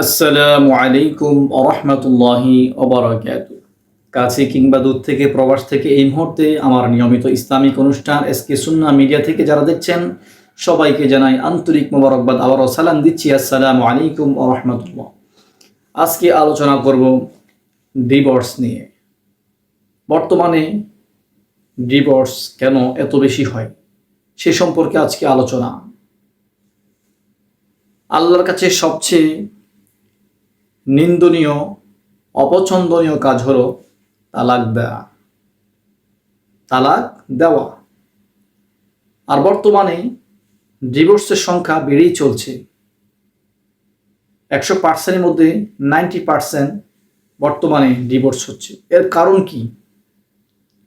আসসালামু আলাইকুম ওরহমতুল্লাহি ওবারাকাতুহু। কাছে কিংবা দূর থেকে প্রবাস থেকে এই মুহূর্তে আমার নিয়মিত ইসলামিক অনুষ্ঠান এসকে সুন্নাহ মিডিয়া থেকে যারা দেখছেন সবাইকে জানাই আন্তরিক মোবারকবাদ, আবারও সালাম দিচ্ছি। আসসালামু আলাইকুম ওরহমতুল্লাহ। আজকে আলোচনা করব ডিভোর্স নিয়ে। বর্তমানে ডিভোর্স কেন এত বেশি হয় সে সম্পর্কে আজকে আলোচনা। আল্লাহর কাছে সবচেয়ে নিন্দনীয় অপছন্দনীয় কাজ হলো তালাক দেওয়া। আর বর্তমানে ডিভোর্সের সংখ্যা বেড়েই চলছে। 100%-এর মধ্যে 90% বর্তমানে ডিভোর্স হচ্ছে। এর কারণ কি?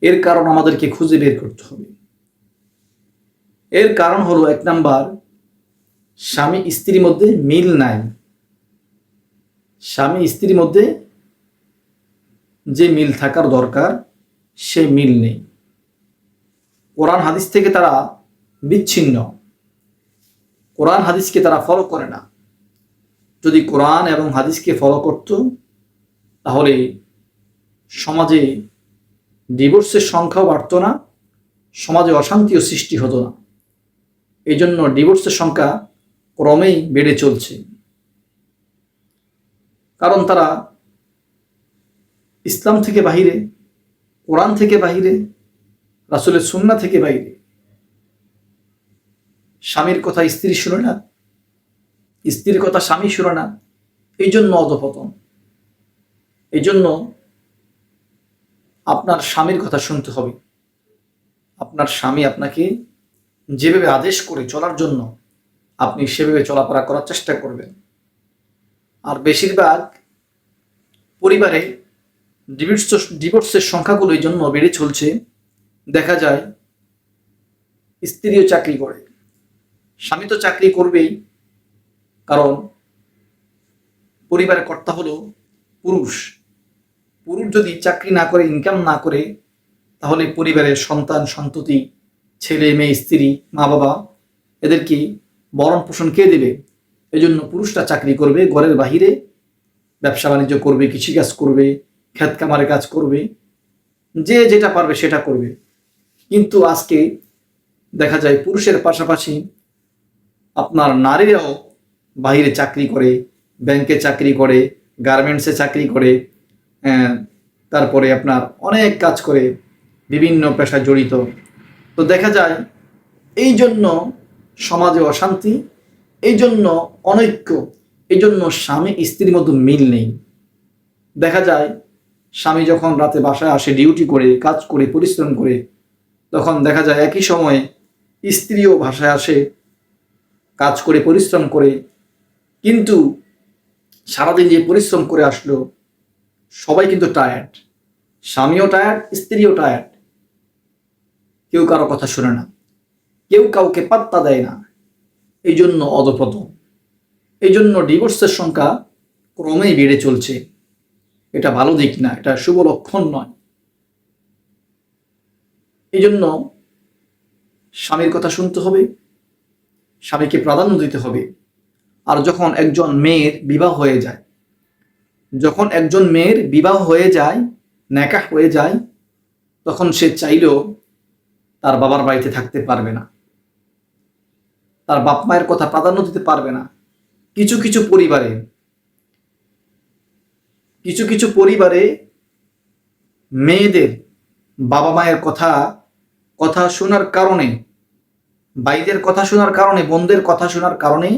এর কারণ আমাদেরকে খুঁজে বের করতে হবে। এর কারণ হলো, 1 নাম্বার, স্বামী স্ত্রীর মধ্যে মিল নাই। স্বামী স্ত্রীর মধ্যে যে মিল থাকার দরকার সে মিল নেই। কোরআন হাদিস থেকে তারা বিচ্ছিন্ন। কোরআন হাদিসকে তারা ফলো করে না। যদি কোরআন এবং হাদিসকে ফলো করত তাহলে সমাজে ডিভোর্সের সংখ্যাও বাড়ত না, সমাজে অশান্তিও সৃষ্টি হতো না। এই জন্য ডিভোর্সের সংখ্যা ক্রমেই বেড়ে চলছে। কারণ তারা ইসলাম থেকে বাহিরে, কোরআন থেকে বাহিরে, রাসূলের সুন্নাহ থেকে বাইরে। স্বামীর কথা স্ত্রী শুনে না, স্ত্রীর কথা স্বামী শুনে না। এই জন্য অধঃপতন। এই জন্য আপনার স্বামীর কথা শুনতে হবে। আপনার স্বামী আপনাকে যেভাবে আদেশ করে চলার জন্য আপনি সেভাবে চলাফেরা করার চেষ্টা করবেন। আর বেশিরভাগ পরিবারে ডিভোর্সের সংখ্যাগুলো এই জন্য বেড়ে চলছে। দেখা যায় স্ত্রীও চাকরি করে, স্বামী তো চাকরি করবেই, কারণ পরিবারের কর্তা হলো পুরুষ। পুরুষ যদি চাকরি না করে, ইনকাম না করে, তাহলে পরিবারের সন্তান সন্ততি, ছেলে মেয়ে, স্ত্রী, মা বাবা, এদেরকে ভরণ পোষণ কে দেবে? এজন্য পুরুষরা চাকরি করবে, ঘরের বাহিরে ব্যবসা বাণিজ্য করবে, কৃষিকাজ করবে, ক্ষেত খামারে কাজ করবে, যে যেটা পারবে সেটা করবে। কিন্তু আজকে দেখা যায় পুরুষের পাশাপাশি আপনার নারীরাও বাহিরে চাকরি করে, ব্যাংকে চাকরি করে, গার্মেন্টসে চাকরি করে, তারপরে আপনার অনেক কাজ করে, বিভিন্ন পেশায় জড়িত। তো দেখা যায় এই জন্য সমাজে অশান্তি, এই জন্য অনৈক্য, এই জন্য স্বামী স্ত্রীর মধ্যে মিল নেই। দেখা যায় স্বামী যখন রাতে বাসায় আসে, ডিউটি করে, কাজ করে, পরিশ্রম করে, তখন দেখা যায় একই সময়ে স্ত্রীও বাসায় আসে, কাজ করে, পরিশ্রম করে, কিন্তু সারাদিন যে পরিশ্রম করে আসলো, সবাই কিন্তু টায়ার্ড। স্বামীও টায়ার্ড, স্ত্রীও টায়ার্ড। কেউ কারো কথা শোনে না, কেউ কাউকে পাত্তা দেয় না। এই জন্য অধঃপতন। এই জন্য ডিভোর্সের সংখ্যা ক্রমেই বেড়ে চলছে। এটা ভালো দিক না, এটা শুভ লক্ষণ নয়। এই জন্য স্বামীর কথা শুনতে হবে, স্বামীকে প্রাধান্য দিতে হবে। আর যখন একজন মেয়ের বিবাহ হয়ে যায়, নেকাহ হয়ে যায়, তখন সে চাইলেও তার বাবার বাড়িতে থাকতে পারবে না, তার বাপ মায়ের কথা প্রাধান্য দিতে পারবে না। কিছু কিছু পরিবারে মেয়েদের বাবা মায়ের কথা শোনার কারণে, ভাইদের কথা শোনার কারণে, বোনদের কথা শোনার কারণে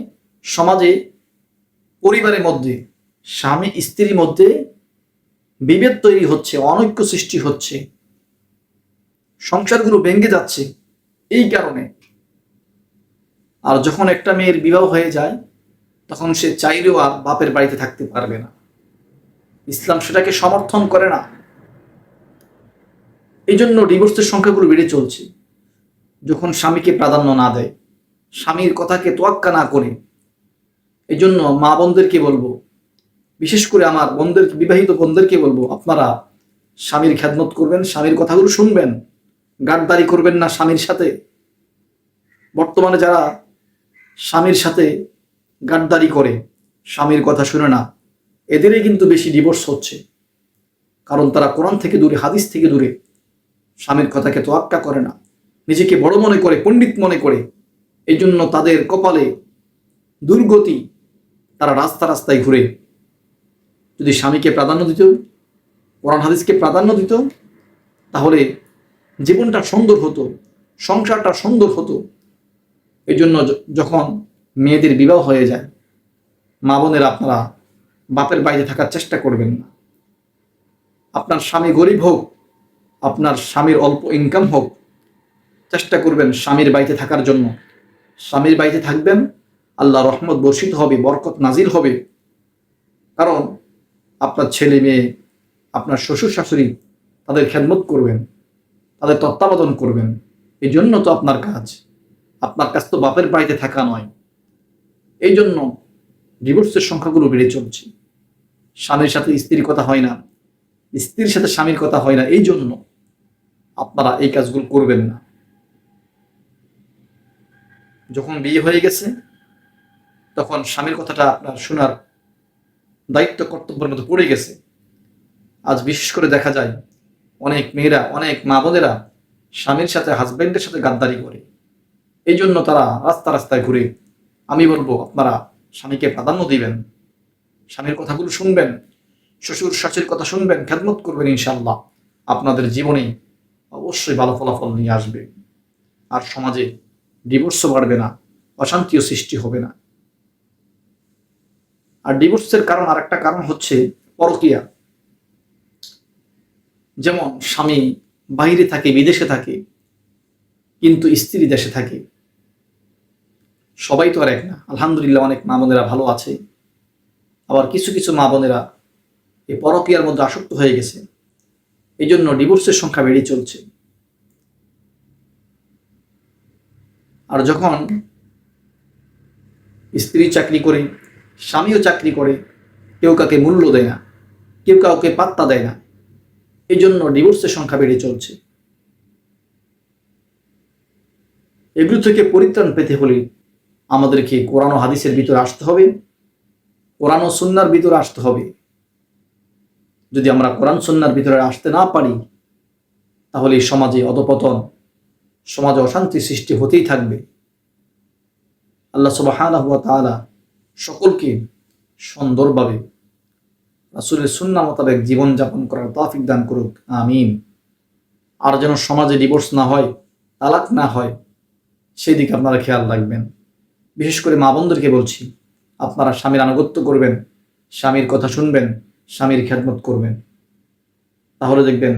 সমাজে, পরিবারের মধ্যে, স্বামী স্ত্রীর মধ্যে বিভেদ তৈরি হচ্ছে, অনৈক্য সৃষ্টি হচ্ছে, সংসারগুলো ভেঙে যাচ্ছে এই কারণে। আর যখন একটা মেয়ের বিবাহ হয়ে যায়, তখন সে চাইলেও আর বাপের বাড়িতে থাকতে পারবে না। ইসলাম সেটাকে সমর্থন করে না। এই জন্য ডিভোর্সের সংখ্যাগুলো বেড়ে চলছে। যখন স্বামীকে প্রাধান্য না দেয়, স্বামীর কথাকে তোয়াক্কা না করে। এই জন্য মা বোনদেরকে বলবো, বিশেষ করে আমার বিবাহিত বোনদেরকে বলবো, আপনারা স্বামীর খেদমত করবেন, স্বামীর কথাগুলো শুনবেন, গাদ্দারি করবেন না স্বামীর সাথে। বর্তমানে যারা স্বামীর সাথে গাদ্দারি করে, স্বামীর কথা শুনে না, এদেরই কিন্তু বেশি ডিভোর্স হচ্ছে। কারণ তারা কোরআন থেকে দূরে, হাদিস থেকে দূরে, স্বামীর কথাকে তোয়াক্কা করে না, নিজেকে বড় মনে করে, পণ্ডিত মনে করে। এই জন্য তাদের কপালে দুর্গতি। তারা রাস্তায় ঘুরে। যদি স্বামীকে প্রাধান্য দিত, কোরআন হাদিসকে প্রাধান্য দিত, তাহলে জীবনটা সুন্দর হতো, সংসারটা সুন্দর হতো। এই জন্য যখন মেয়েদের বিবাহ হয়ে যায়, মা বোনেরা, আপনারা বাপের বাড়িতে থাকার চেষ্টা করবেন না। আপনার স্বামী গরিব হোক, আপনার স্বামীর অল্প ইনকাম হোক, চেষ্টা করবেন স্বামীর বাড়িতে থাকার জন্য। স্বামীর বাড়িতে থাকবেন, আল্লাহ রহমত বর্ষিত হবে, বরকত নাজিল হবে। কারণ আপনার ছেলে মেয়ে, আপনার শ্বশুর শাশুড়ি, তাদের খেদমত করবেন, তাদের তত্ত্বাবধান করবেন। এই জন্য তো আপনার কাজ। আপনার কাজ তো বাপের বাড়িতে থাকা নয়। এই জন্য ডিভোর্সের সংখ্যাগুলো বেড়ে চলছে। স্বামীর সাথে স্ত্রীর কথা হয় না, স্ত্রীর সাথে স্বামীর কথা হয় না। এই জন্য আপনারা এই কাজগুলো করবেন না। যখন বিয়ে হয়ে গেছে, তখন স্বামীর কথাটা আপনার শোনার দায়িত্ব, কর্তব্যের মধ্যে পড়ে গেছে। আজ বিশেষ করে দেখা যায় অনেক মেয়েরা, অনেক মা বোনেরা স্বামীর সাথে, হাজব্যান্ডের সাথে গাদ্দারি করে। এই জন্য তারা রাস্তায় ঘুরে। আমি বলবো, আপনারা স্বামীকে প্রাধান্য দিবেন, স্বামীর কথাগুলো শুনবেন, শ্বশুর শাশুড়ির কথা শুনবেন, খেদমত করবেন। ইনশাআল্লাহ আপনাদের জীবনে অবশ্যই ভালো ফলাফল নিয়ে আসবে। আর সমাজে ডিভোর্সও বাড়বে না, অশান্তিও সৃষ্টি হবে না। আর ডিভোর্সের কারণ, আরেকটা কারণ হচ্ছে পরকীয়া। যেমন স্বামী বাইরে থাকে, বিদেশে থাকে, কিন্তু স্ত্রী দেশে থাকে। সবাই তো আর এক না। আলহামদুলিল্লাহ, অনেক মা বোনেরা ভালো আছে। আবার কিছু কিছু মা বোনেরা এই পরকীয়ার মধ্যে আসক্ত হয়ে গেছে। এই জন্য ডিভোর্সের সংখ্যা বেড়ে চলছে। আর যখন স্ত্রী চাকরি করে, স্বামীও চাকরি করে, কেউ কাকে মূল্য দেয় না, কেউ কাউকে পাত্তা দেয় না। এই জন্য ডিভোর্সের সংখ্যা বেড়ে চলছে। এগুলো থেকে পরিত্রাণ পেতে হলে আমাদেরকে কোরআন ও হাদিসের ভিতরে আসতে হবে, কোরআন ও সুন্নাহর ভিতরে আসতে হবে। যদি আমরা কোরআন সুন্নাহর ভিতরে আসতে না পারি, তাহলে সমাজে অধপতন, সমাজে অশান্তি সৃষ্টি হতেই থাকবে। আল্লাহ সুবহানাহু ওয়া তাআলা সকলকে সুন্দরভাবে রাসূলের সুন্নাহ মোতাবেক জীবনযাপন করার তৌফিক দান করুক, আমিন। আর যেন সমাজে ডিভোর্স না হয়, তালাক না হয়, সেই দিকে আপনারা খেয়াল রাখবেন। বিশেষ করে মা বোনদেরকে বলছি, আপনারা স্বামীর আনুগত্য করবেন, স্বামীর কথা শুনবেন, স্বামীর খেদমত করবেন। তাহলে দেখবেন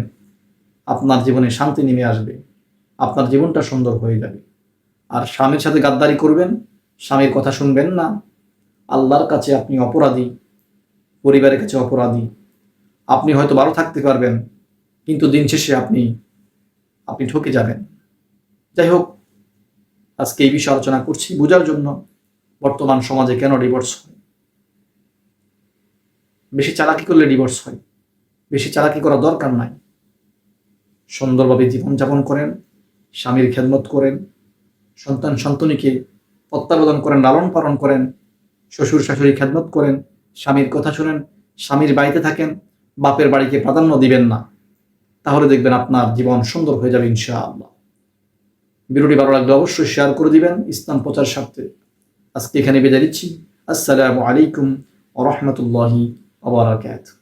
আপনার জীবনে শান্তি নেমে আসবে, আপনার জীবনটা সুন্দর হয়ে যাবে। আর স্বামীর সাথে গাদ্দারি করবেন, স্বামীর কথা শুনবেন না, আল্লাহর কাছে আপনি অপরাধী, পরিবারের কাছে অপরাধী। আপনি হয়তো ভালো থাকতে পারবেন, কিন্তু দিন শেষে আপনি ঠকে যাবেন। যাই হোক, আজকে এই বিষয়ে আলোচনা করছি বোঝার জন্য বর্তমান সমাজে কেন ডিভোর্স হয়। বেশি চালাকি করলে ডিভোর্স হয়। বেশি চালাকি করার দরকার নাই। সুন্দরভাবে জীবনযাপন করেন, স্বামীর খেদমত করেন, সন্তান সন্ততিকে তত্ত্বাবধান করেন, লালন পালন করেন, শ্বশুর শাশুড়ি খেদমত করেন, স্বামীর কথা শুনেন, স্বামীর বাড়িতে থাকেন, বাপের বাড়িকে প্রাধান্য দিবেন না। তাহলে দেখবেন আপনার জীবন সুন্দর হয়ে যাবে ইনশাআল্লাহ। ভিডিওটি ভালো লাগলে অবশ্যই শেয়ার করে দিবেন ইসলাম প্রচার স্বার্থে। আজকে এখানে বিদায় দিচ্ছি। আসসালামু আলাইকুম ওয়া রাহমাতুল্লাহি ওয়া বারাকাতুহু।